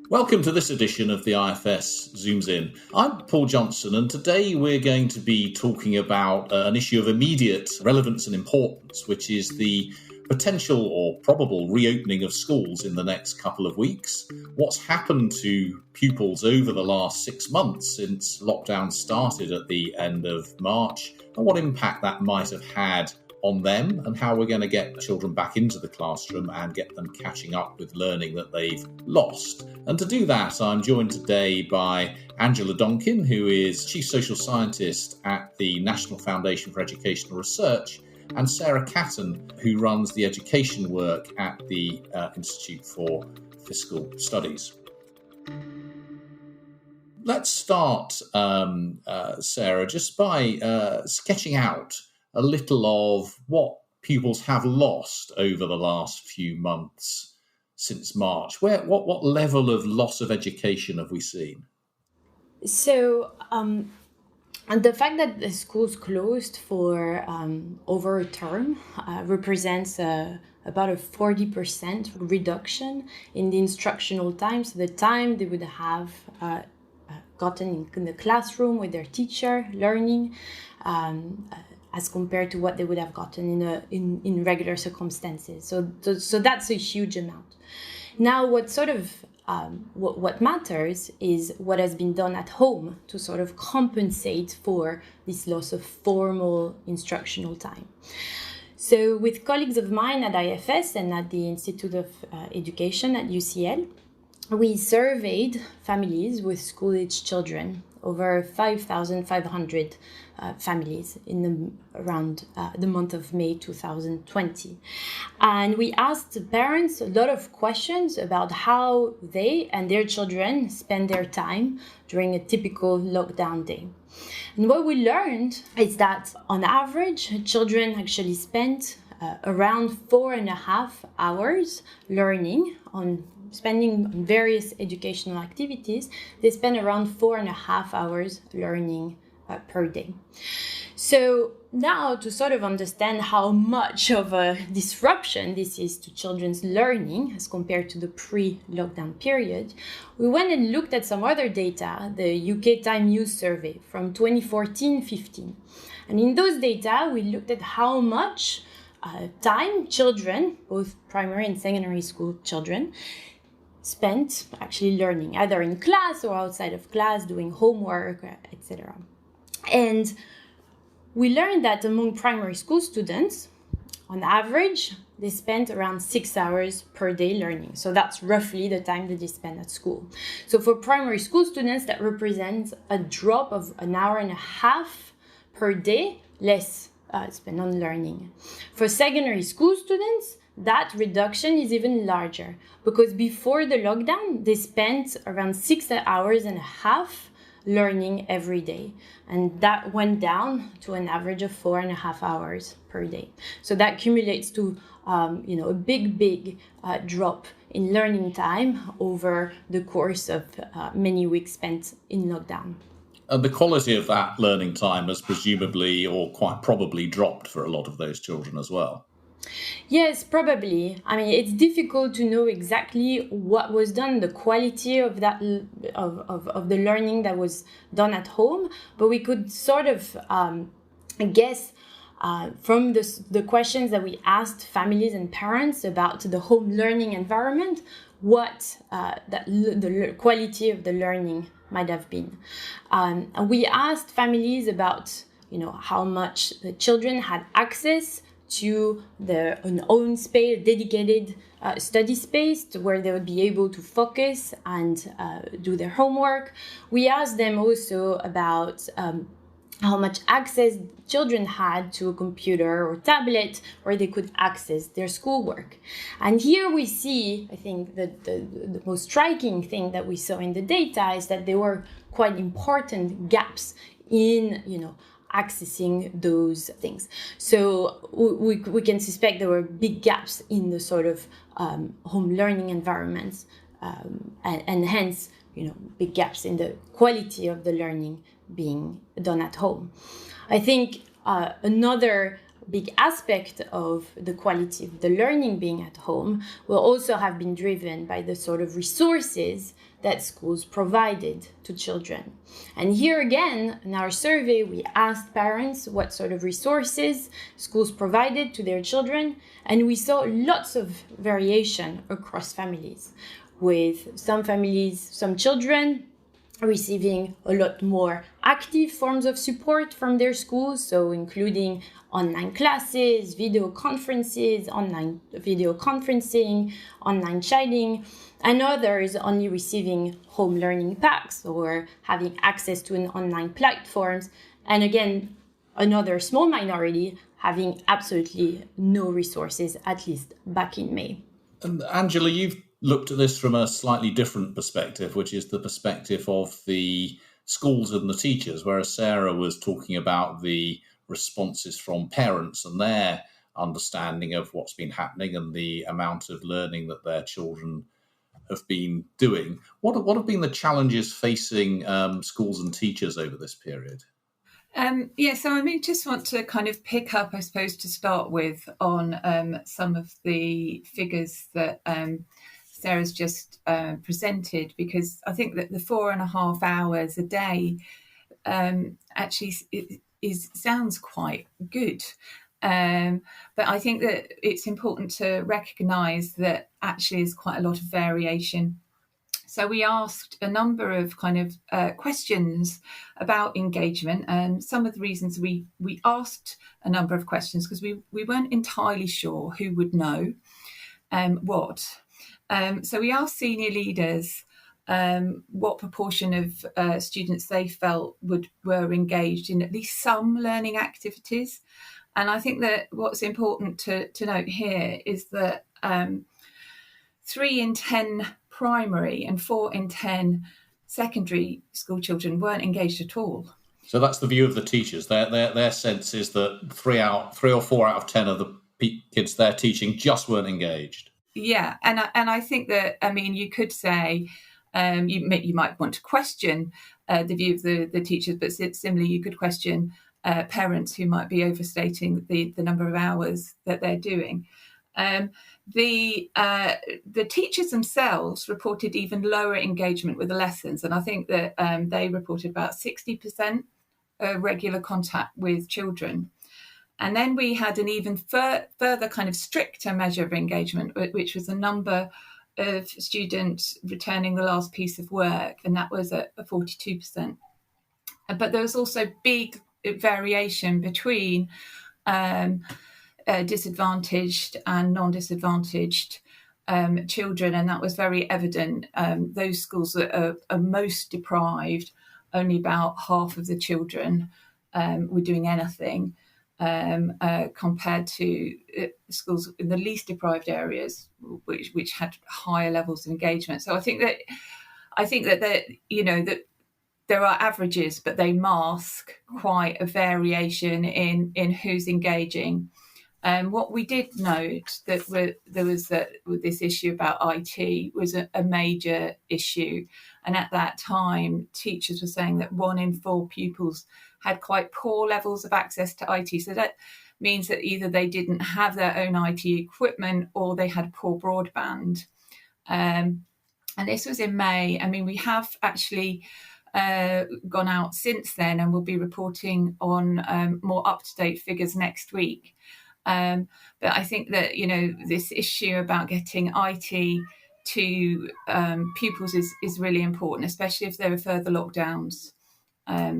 Welcome to this edition of the IFS Zooms In. I'm Paul Johnson, and today we're going to be talking about an issue of immediate relevance and importance, which is the potential or probable reopening of schools in the next couple of weeks. What's happened to pupils over the last 6 months since lockdown started at the end of March, and what impact that might have had on them, and how we're going to get children back into the classroom and get them catching up with learning that they've lost. And to do that, I'm joined today by Angela Donkin, who is Chief Social Scientist at the National Foundation for Educational Research, and Sarah Cattan, who runs the education work at the Institute for Fiscal Studies. Let's start, Sarah, just by sketching out a little of what pupils have lost over the last few months since March. What level of loss of education have we seen? So, the fact that the schools closed for over a term represents about a 40% reduction in the instructional time. So the time they would have gotten in the classroom with their teacher learning, as compared to what they would have gotten in regular circumstances. So that's a huge amount. Now, what matters is what has been done at home to sort of compensate for this loss of formal instructional time. So with colleagues of mine at IFS and at the Institute of Education at UCL, we surveyed families with school-aged children, over 5,500 families around the month of May 2020. And we asked the parents a lot of questions about how they and their children spend their time during a typical lockdown day. And what we learned is that on average, children actually spent around 4.5 hours spending on various educational activities. They spend around 4.5 hours learning per day. So now, to sort of understand how much of a disruption this is to children's learning as compared to the pre-lockdown period, we went and looked at some other data, the UK Time Use Survey from 2014-15. And in those data, we looked at how much time children, both primary and secondary school children, spent actually learning, either in class or outside of class, doing homework, etc. And we learned that among primary school students, on average, they spent around 6 hours per day learning. So that's roughly the time that they spend at school. So for primary school students, that represents a drop of 1.5 hours per day less spent on learning. For secondary school students, that reduction is even larger, because before the lockdown, they spent around 6.5 hours learning every day. And that went down to an average of 4.5 hours per day. So that accumulates to a big drop in learning time over the course of many weeks spent in lockdown. And the quality of that learning time has presumably or quite probably dropped for a lot of those children as well. Yes, probably. I mean, it's difficult to know exactly what was done, the quality of that of the learning that was done at home, but we could sort of guess from the questions that we asked families and parents about the home learning environment, what the quality of the learning might have been. And we asked families about how much the children had access to their own space, dedicated study space where they would be able to focus and do their homework. We asked them also about how much access children had to a computer or tablet where they could access their schoolwork. And here we see, I think, the most striking thing that we saw in the data is that there were quite important gaps in, accessing those things. So we can suspect there were big gaps in the sort of home learning environments, and hence, big gaps in the quality of the learning being done at home. I think another big aspect of the quality of the learning being at home will also have been driven by the sort of resources that schools provided to children. And here again, in our survey, we asked parents what sort of resources schools provided to their children, and we saw lots of variation across families, with some families, some children receiving a lot more active forms of support from their schools, so including online classes, video conferences, online video conferencing, online chatting, and others only receiving home learning packs or having access to an online platforms. And again, another small minority having absolutely no resources, at least back in May. And Angela, you've looked at this from a slightly different perspective, which is the perspective of the schools and the teachers, whereas Sarah was talking about the responses from parents and their understanding of what's been happening and the amount of learning that their children have been doing. What have been the challenges facing schools and teachers over this period? So I just want to kind of pick up, I suppose, to start with on some of the figures that Sarah's just presented, because I think that the 4.5 hours a day actually sounds quite good. But I think that it's important to recognise that actually there's quite a lot of variation. So we asked a number of kind of questions about engagement, and some of the reasons we asked a number of questions because we weren't entirely sure who would know what. So we asked senior leaders what proportion of students they felt were engaged in at least some learning activities. And I think that what's important to note here is that 3 in 10 primary and 4 in 10 secondary school children weren't engaged at all. So that's the view of the teachers. Their sense is that 3 or 4 out of 10 of the kids they're teaching just weren't engaged. Yeah, and I think that, I mean, you could say you might want to question the view of the teachers, but similarly you could question parents who might be overstating the number of hours that they're doing. The teachers themselves reported even lower engagement with the lessons, and I think that they reported about 60% regular contact with children. And then we had an even further kind of stricter measure of engagement, which was the number of students returning the last piece of work, and that was at 42%. But there was also big variation between disadvantaged and non-disadvantaged children, and that was very evident. Those schools that are most deprived, only about half of the children were doing anything, compared to schools in the least deprived areas, which had higher levels of engagement. So I think that that there are averages, but they mask quite a variation in who's engaging. What we did note that there was this issue about IT was a major issue, and at that time, teachers were saying that 1 in 4 pupils had quite poor levels of access to IT. So that means that either they didn't have their own IT equipment or they had poor broadband. And this was in May. I mean, we have actually gone out since then, and we'll be reporting on more up-to-date figures next week. But I think that, this issue about getting IT to pupils is really important, especially if there are further lockdowns,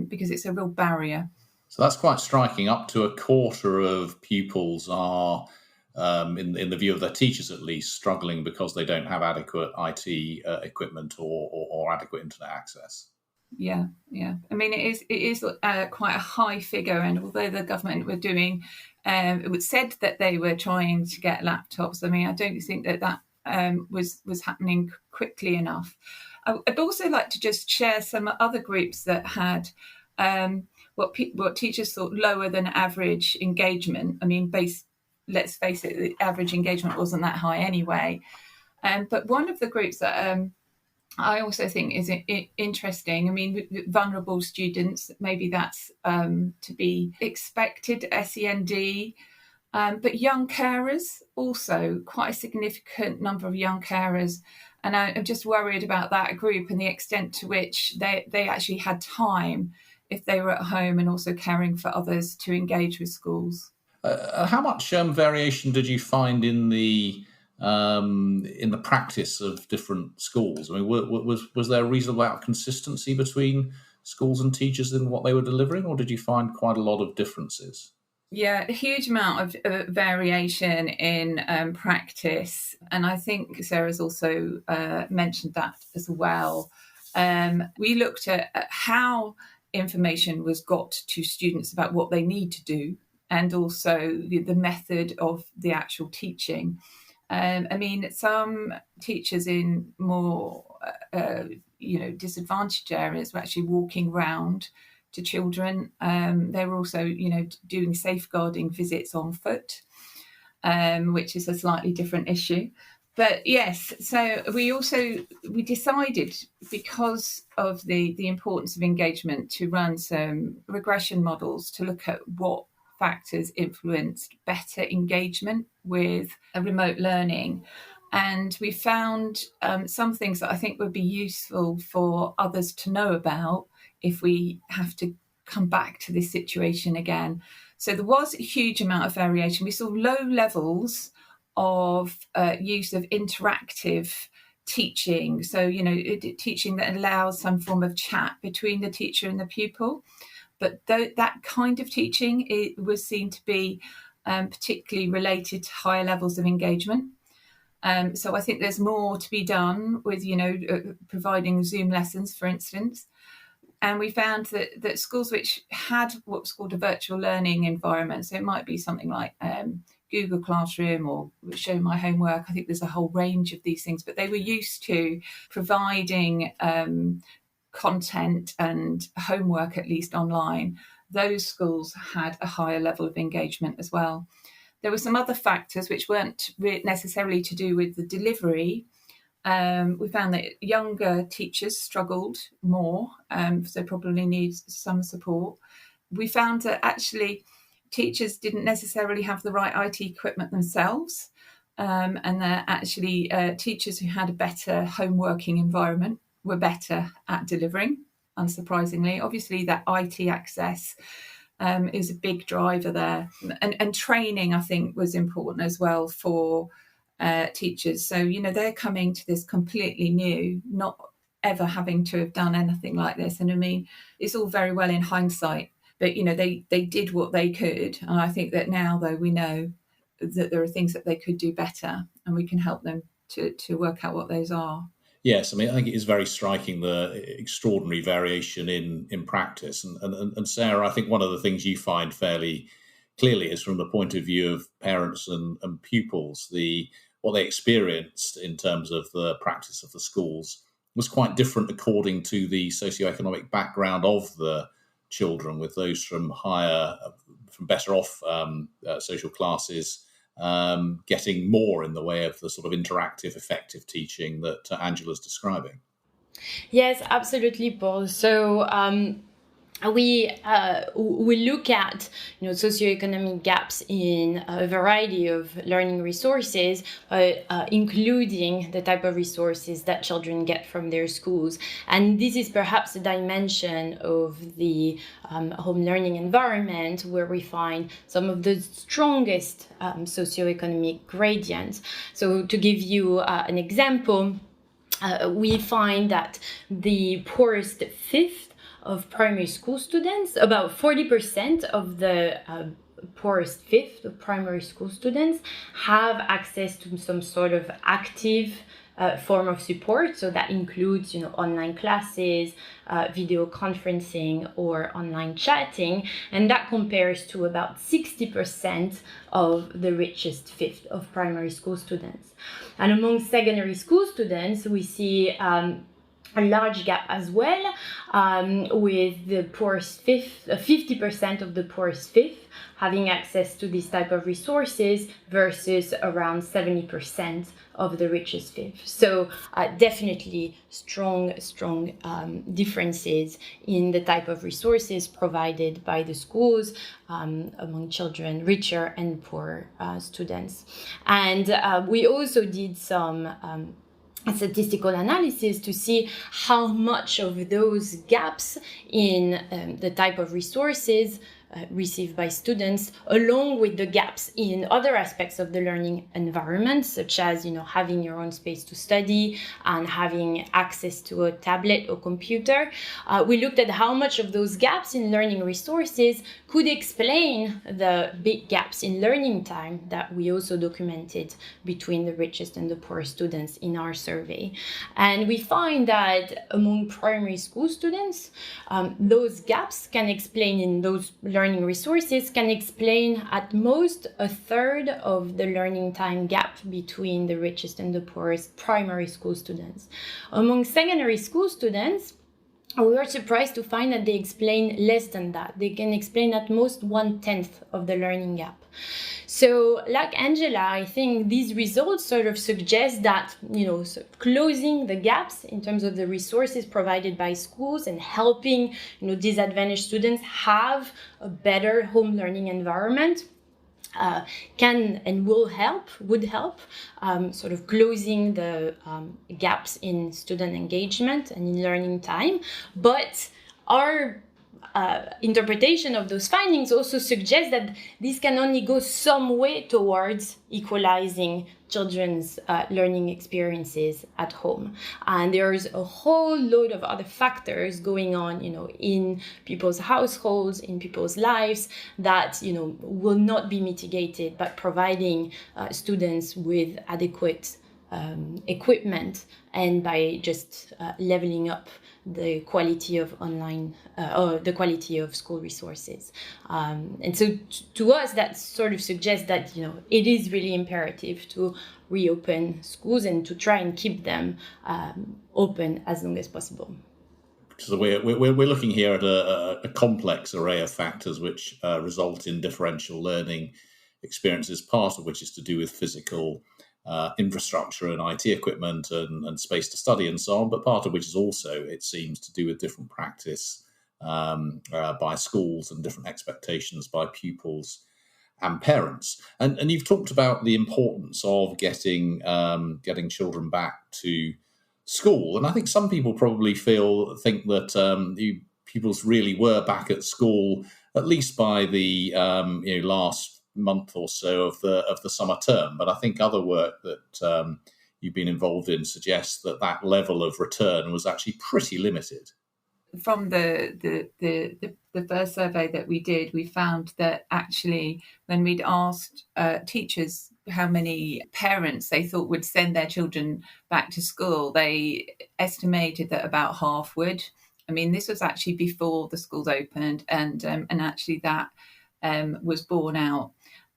because it's a real barrier. So that's quite striking. Up to a quarter of pupils are, in the view of their teachers at least, struggling because they don't have adequate IT equipment or adequate internet access. Yeah. I mean, it is quite a high figure, and although the government were doing, it said that they were trying to get laptops. I mean, I don't think that was happening quickly enough. I'd also like to just share some other groups that had what teachers thought lower than average engagement. I mean, let's face it, the average engagement wasn't that high anyway. But one of the groups that I also think is interesting. I mean, vulnerable students, maybe that's to be expected. SEND But young carers, also quite a significant number of young carers. And I'm just worried about that group and the extent to which they actually had time if they were at home and also caring for others to engage with schools. How much variation did you find in the practice of different schools? I mean, was there a reasonable amount of consistency between schools and teachers in what they were delivering, or did you find quite a lot of differences? Yeah, a huge amount of variation in practice. And I think Sarah's also mentioned that as well. We looked at how information was got to students about what they need to do, and also the method of the actual teaching. I mean, some teachers in more, disadvantaged areas were actually walking round to children. They were also, doing safeguarding visits on foot, which is a slightly different issue. But yes, so we decided, because of the importance of engagement, to run some regression models to look at what factors influenced better engagement with remote learning. And we found some things that I think would be useful for others to know about if we have to come back to this situation again. So there was a huge amount of variation. We saw low levels of use of interactive teaching. So, teaching that allows some form of chat between the teacher and the pupil. But that kind of teaching, it was seen to be particularly related to higher levels of engagement. So I think there's more to be done with, providing Zoom lessons, for instance. And we found that schools which had what's called a virtual learning environment, so it might be something like Google Classroom or Show My Homework. I think there's a whole range of these things, but they were used to providing content and homework, at least online. Those schools had a higher level of engagement as well. There were some other factors which weren't necessarily to do with the delivery. We found that younger teachers struggled more, so probably need some support. We found that actually teachers didn't necessarily have the right IT equipment themselves, and that actually teachers who had a better home working environment were better at delivering, unsurprisingly. Obviously, that IT access is a big driver there. And training, I think, was important as well for teachers. So, they're coming to this completely new, not ever having to have done anything like this. And I mean, it's all very well in hindsight, but, they did what they could. And I think that now, though, we know that there are things that they could do better, and we can help them to work out what those are. Yes, I mean, I think it is very striking, the extraordinary variation in practice. And Sarah, I think one of the things you find fairly clearly is from the point of view of parents and pupils, what they experienced in terms of the practice of the schools was quite different according to the socioeconomic background of the children, with those from better off social classes getting more in the way of the sort of interactive, effective teaching that Angela's describing. Yes, absolutely, Paul. So we look at socioeconomic gaps in a variety of learning resources, including the type of resources that children get from their schools. And this is perhaps a dimension of the home learning environment where we find some of the strongest socioeconomic gradients. So to give you an example, we find that the poorest fifth of primary school students, about 40% of the poorest fifth of primary school students have access to some sort of active form of support. So that includes, online classes, video conferencing, or online chatting. And that compares to about 60% of the richest fifth of primary school students. And among secondary school students, we see a large gap as well, with the poorest fifth, 50% of the poorest fifth having access to this type of resources versus around 70% of the richest fifth. So definitely strong differences in the type of resources provided by the schools among children, richer and poor students. And we also did some statistical analysis to see how much of those gaps in the type of resources received by students, along with the gaps in other aspects of the learning environment, such as having your own space to study and having access to a tablet or computer. We looked at how much of those gaps in learning resources could explain the big gaps in learning time that we also documented between the richest and the poorest students in our survey. And we find that among primary school students, those gaps can explain in those learning resources can explain at most a third of the learning time gap between the richest and the poorest primary school students. Among secondary school students, we were surprised to find that they explain less than that. They can explain at most 1/10 of the learning gap. So, like Angela, I think these results sort of suggest that, closing the gaps in terms of the resources provided by schools and helping, disadvantaged students have a better home learning environment can and would help sort of closing the gaps in student engagement and in learning time. But our interpretation of those findings also suggests that this can only go some way towards equalizing children's learning experiences at home. And there's a whole load of other factors going on, in people's households, in people's lives that, will not be mitigated by providing students with adequate equipment and by just leveling up the quality of online or the quality of school resources. And so to us, that sort of suggests that, it is really imperative to reopen schools and to try and keep them open as long as possible. So we're looking here at a complex array of factors which result in differential learning experiences, part of which is to do with physical infrastructure and IT equipment and space to study and so on, but part of which is also, it seems, to do with different practice by schools and different expectations by pupils and parents. And you've talked about the importance of getting children back to school. And I think some people probably think that the pupils really were back at school at least by the last month or so of the summer term. But I think other work that you've been involved in suggests that level of return was actually pretty limited. From the first survey that we did, we found that actually when we'd asked teachers how many parents they thought would send their children back to school, they estimated that about half would. I mean, this was actually before the schools opened, and actually that was borne out.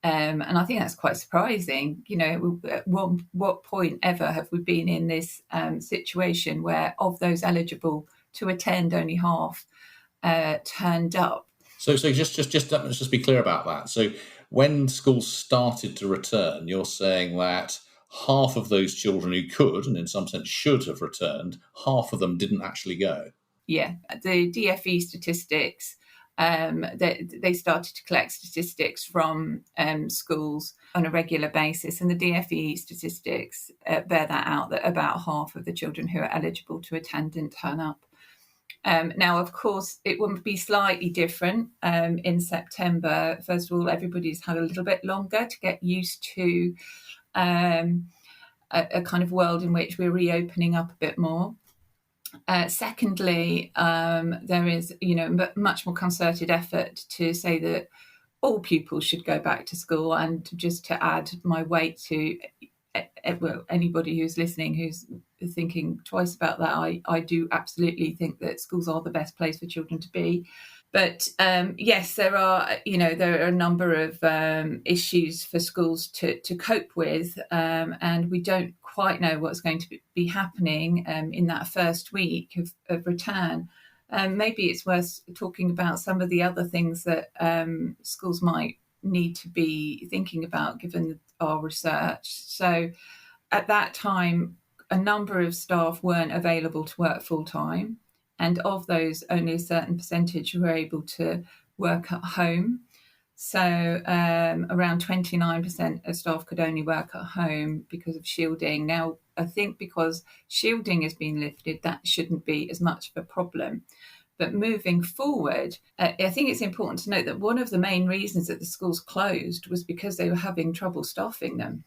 And I think that's quite surprising. At what point ever have we been in this situation where of those eligible to attend, only half turned up? So let's just be clear about that. So when schools started to return, you're saying that half of those children who could, and in some sense should have returned, half of them didn't actually go. Yeah, the DFE statistics, they started to collect statistics from schools on a regular basis, and the DFE statistics bear that out, that about half of the children who are eligible to attend didn't turn up. Now, of course, it will be slightly different in September. First of all, everybody's had a little bit longer to get used to a kind of world in which we're reopening up a bit more. Secondly, there is, much more concerted effort to say that all pupils should go back to school. And just to add my weight to anybody who's listening who's thinking twice about that, I do absolutely think that schools are the best place for children to be. But yes, there are a number of issues for schools to cope with, and we don't quite know what's going to be happening in that first week of return. Maybe it's worth talking about some of the other things that schools might need to be thinking about given our research. So at that time, a number of staff weren't available to work full time. And of those, only a certain percentage were able to work at home. So around 29% of staff could only work at home because of shielding. Now, I think because shielding has been lifted, that shouldn't be as much of a problem. But moving forward, I think it's important to note that one of the main reasons that the schools closed was because they were having trouble staffing them.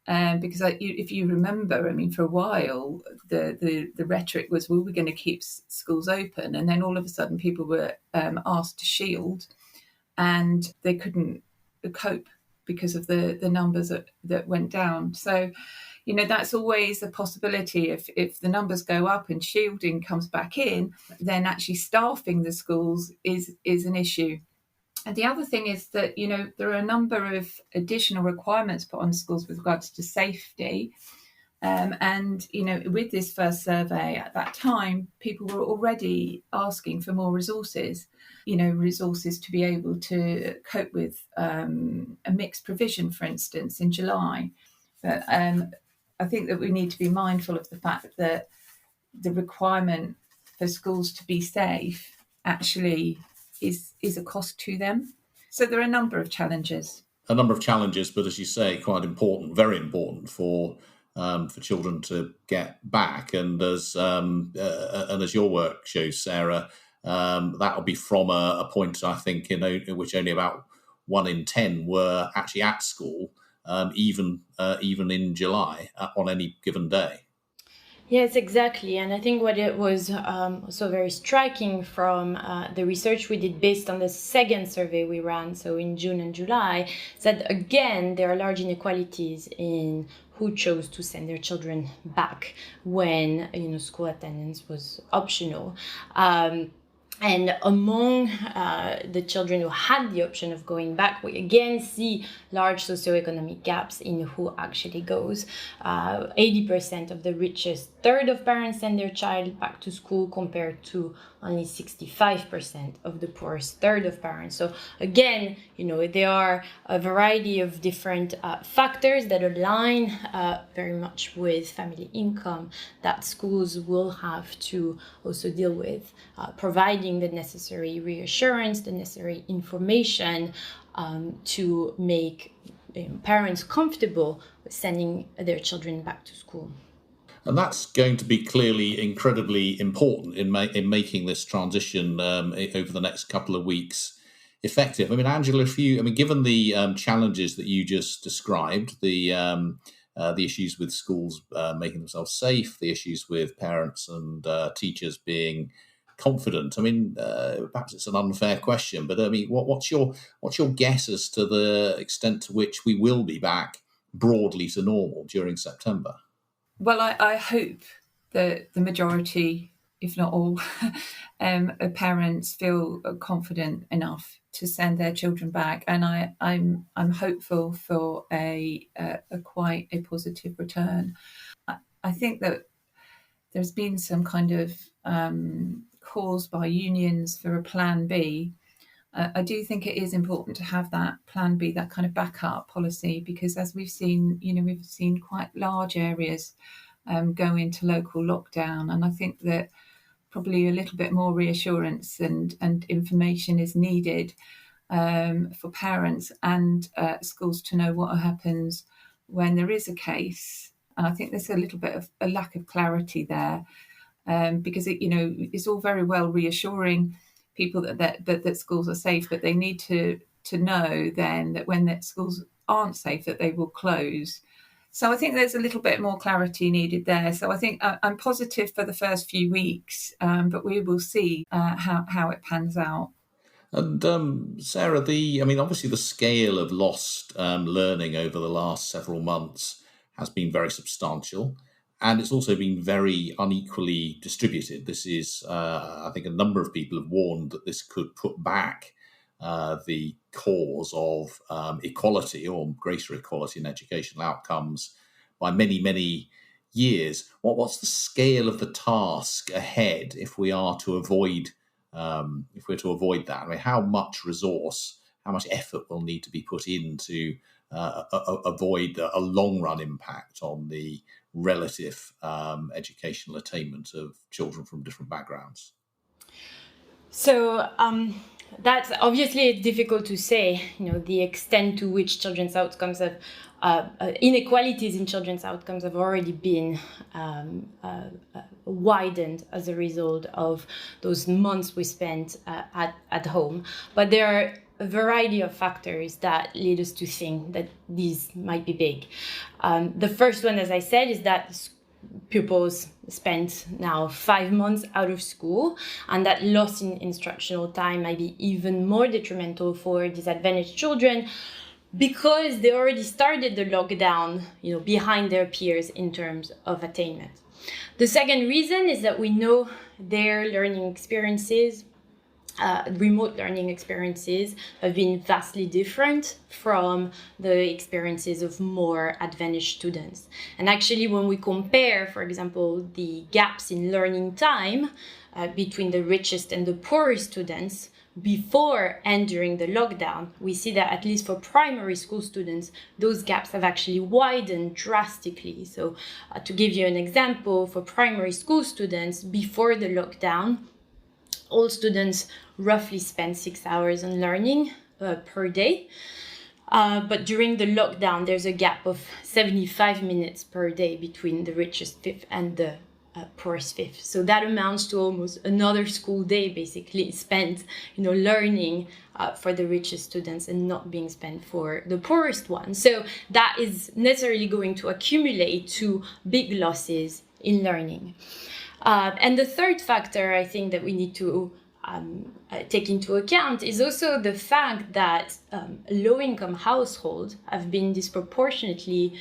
Because if you remember, I mean, for a while, the rhetoric was, well, we're going to keep schools open. And then all of a sudden people were asked to shield and they couldn't cope because of the numbers that went down. So, that's always a possibility. If the numbers go up and shielding comes back in, then actually staffing the schools is an issue. And the other thing is that, there are a number of additional requirements put on schools with regards to safety. And, with this first survey at that time, people were already asking for more resources, resources to be able to cope with a mixed provision, for instance, in July. But I think that we need to be mindful of the fact that the requirement for schools to be safe actually is a cost to them. So there are a number of challenges. But as you say, quite important, very important for children to get back. And as your work shows, Sarah, that'll be from a point, I think, in which only about 1 in 10 were actually at school, even in July on any given day. Yes, exactly. And I think what it was also very striking from the research we did based on the second survey we ran, so in June and July, is that again, there are large inequalities in who chose to send their children back when, school attendance was optional. And among the children who had the option of going back, we again see large socioeconomic gaps in who actually goes. 80% of the richest third of parents send their child back to school compared to only 65% of the poorest third of parents. So again, there are a variety of different factors that align very much with family income that schools will have to also deal with, providing the necessary reassurance, the necessary information to make parents comfortable with sending their children back to school. And that's going to be clearly incredibly important in making this transition over the next couple of weeks effective. I mean, Angela, given the challenges that you just described, the issues with schools making themselves safe, the issues with parents and teachers being confident. Perhaps it's an unfair question, but what's your guess as to the extent to which we will be back broadly to normal during September? Well, I hope that the majority, if not all, of parents feel confident enough to send their children back, and I'm hopeful for a quite a positive return. I think that there's been some kind of calls by unions for a plan B. I do think it is important to have that plan B, that kind of backup policy, because as we've seen, we've seen quite large areas go into local lockdown. And I think that probably a little bit more reassurance and information is needed for parents and schools to know what happens when there is a case. And I think there's a little bit of a lack of clarity there because it's all very well reassuring people that schools are safe, but they need to know then that when the schools aren't safe, that they will close. So I think there's a little bit more clarity needed there. So I think I'm positive for the first few weeks, but we will see how it pans out. And Sarah, obviously the scale of lost learning over the last several months has been very substantial. And it's also been very unequally distributed. This is, I think, a number of people have warned that this could put back the cause of equality or greater equality in educational outcomes by many, many years. What's the scale of the task ahead if we are to avoid that? I mean, how much resource, how much effort will need to be put in to avoid a long-run impact on the relative educational attainment of children from different backgrounds? So that's obviously difficult to say. The extent to which children's outcomes have inequalities in children's outcomes have already been widened as a result of those months we spent at home. But there are a variety of factors that lead us to think that these might be big. The first one, as I said, is that pupils spent now 5 months out of school, and that loss in instructional time might be even more detrimental for disadvantaged children because they already started the lockdown, behind their peers in terms of attainment. The second reason is that we know their learning experiences, remote learning experiences, have been vastly different from the experiences of more advantaged students. And actually, when we compare, for example, the gaps in learning time between the richest and the poorest students before and during the lockdown, we see that at least for primary school students, those gaps have actually widened drastically. So to give you an example, for primary school students before the lockdown, all students roughly spend 6 hours on learning per day. But during the lockdown, there's a gap of 75 minutes per day between the richest fifth and the poorest fifth. So that amounts to almost another school day basically spent, learning for the richest students and not being spent for the poorest ones. So that is necessarily going to accumulate to big losses in learning. And the third factor I think that we need to take into account is also the fact that low-income households have been disproportionately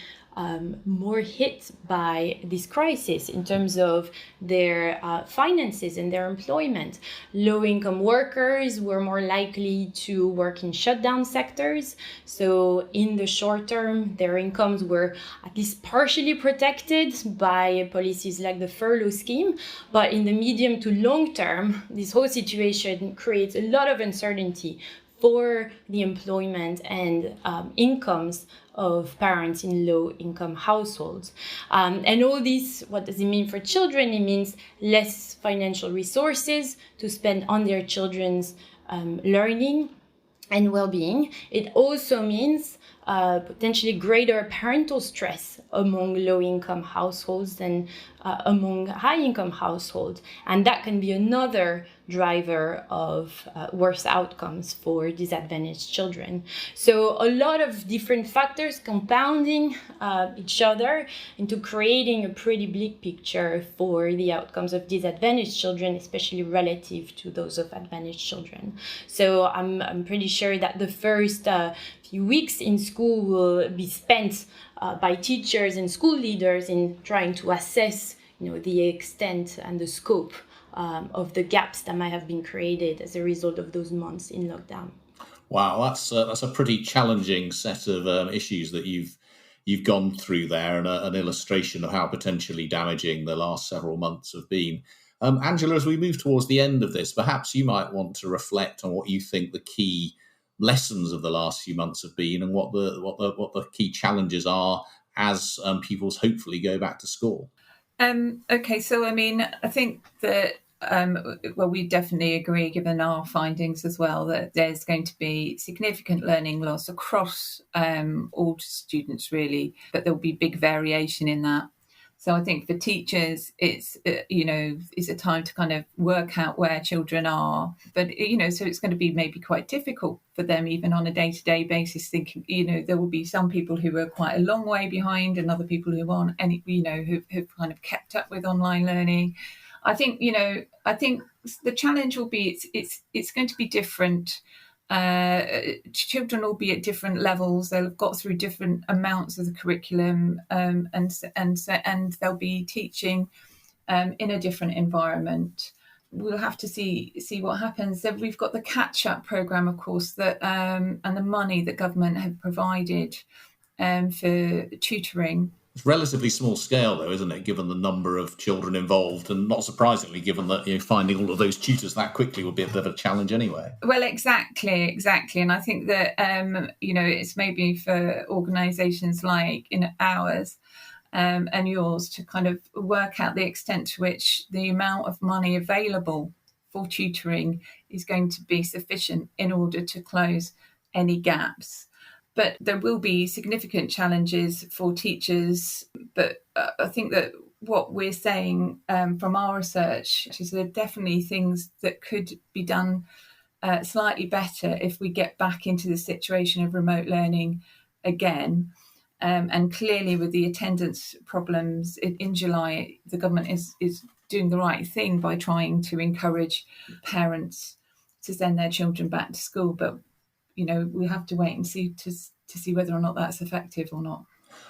more hit by this crisis in terms of their finances and their employment. Low-income workers were more likely to work in shutdown sectors. So in the short term, their incomes were at least partially protected by policies like the furlough scheme. But in the medium to long term, this whole situation creates a lot of uncertainty for the employment and incomes of parents in low-income households. And all this, what does it mean for children? It means less financial resources to spend on their children's learning and well-being. It also means potentially greater parental stress among low-income households than among high-income households. And that can be another driver of worse outcomes for disadvantaged children. So a lot of different factors compounding each other into creating a pretty bleak picture for the outcomes of disadvantaged children, especially relative to those of advantaged children. So I'm pretty sure that the first few weeks in school will be spent by teachers and school leaders in trying to assess, the extent and the scope of the gaps that might have been created as a result of those months in lockdown. Wow, that's a pretty challenging set of issues that you've gone through there, and an illustration of how potentially damaging the last several months have been. Angela, as we move towards the end of this, perhaps you might want to reflect on what you think the key lessons of the last few months have been, and what the key challenges are as pupils hopefully go back to school. Okay, so I think that we definitely agree, given our findings as well, that there's going to be significant learning loss across all students, really, but there will be big variation in that. So I think for teachers, it's a time to kind of work out where children are, but so it's going to be maybe quite difficult for them, even on a day-to-day basis. Thinking, there will be some people who are quite a long way behind, and other people who aren't, who've kind of kept up with online learning. I think the challenge will be it's going to be different children will be at different levels. They'll have got through different amounts of the curriculum, and they'll be teaching in a different environment. We'll have to see what happens. Then we've got the catch-up programme, of course, that and the money that government have provided for tutoring. It's relatively small scale, though, isn't it, given the number of children involved, and not surprisingly, given that finding all of those tutors that quickly would be a bit of a challenge anyway. Well, exactly. And I think that, it's maybe for organisations like ours and yours to kind of work out the extent to which the amount of money available for tutoring is going to be sufficient in order to close any gaps. But there will be significant challenges for teachers. But I think that what we're saying from our research is there are definitely things that could be done slightly better if we get back into the situation of remote learning again. And clearly with the attendance problems in July, the government is doing the right thing by trying to encourage parents to send their children back to school. But we have to wait and see to see whether or not that's effective or not.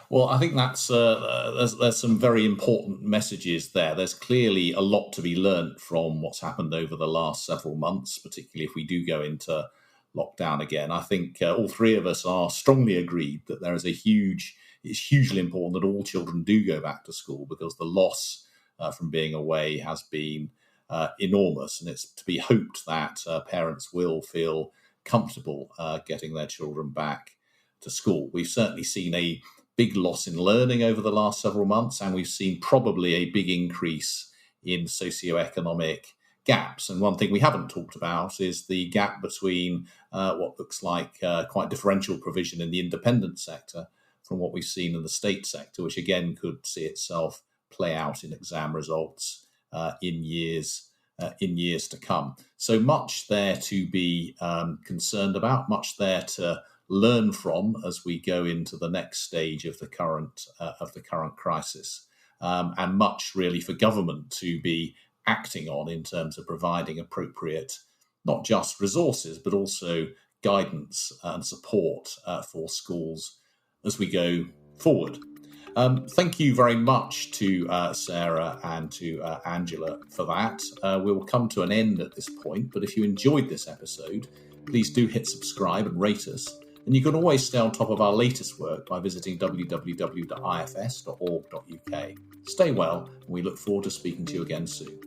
Well, I think that's there's some very important messages there. There's clearly a lot to be learnt from what's happened over the last several months, particularly if we do go into lockdown again. I think all three of us are strongly agreed that it's hugely important that all children do go back to school, because the loss from being away has been enormous, and it's to be hoped that parents will feel comfortable getting their children back to school. We've certainly seen a big loss in learning over the last several months, and we've seen probably a big increase in socioeconomic gaps. And one thing we haven't talked about is the gap between what looks like quite differential provision in the independent sector from what we've seen in the state sector, which again could see itself play out in exam results in years to come. So much there to be concerned about, much there to learn from as we go into the next stage of the current crisis, and much really for government to be acting on in terms of providing appropriate, not just resources, but also guidance and support for schools as we go forward. Thank you very much to Sarah and to Angela for that. We will come to an end at this point, but if you enjoyed this episode, please do hit subscribe and rate us. And you can always stay on top of our latest work by visiting www.ifs.org.uk. Stay well, and we look forward to speaking to you again soon.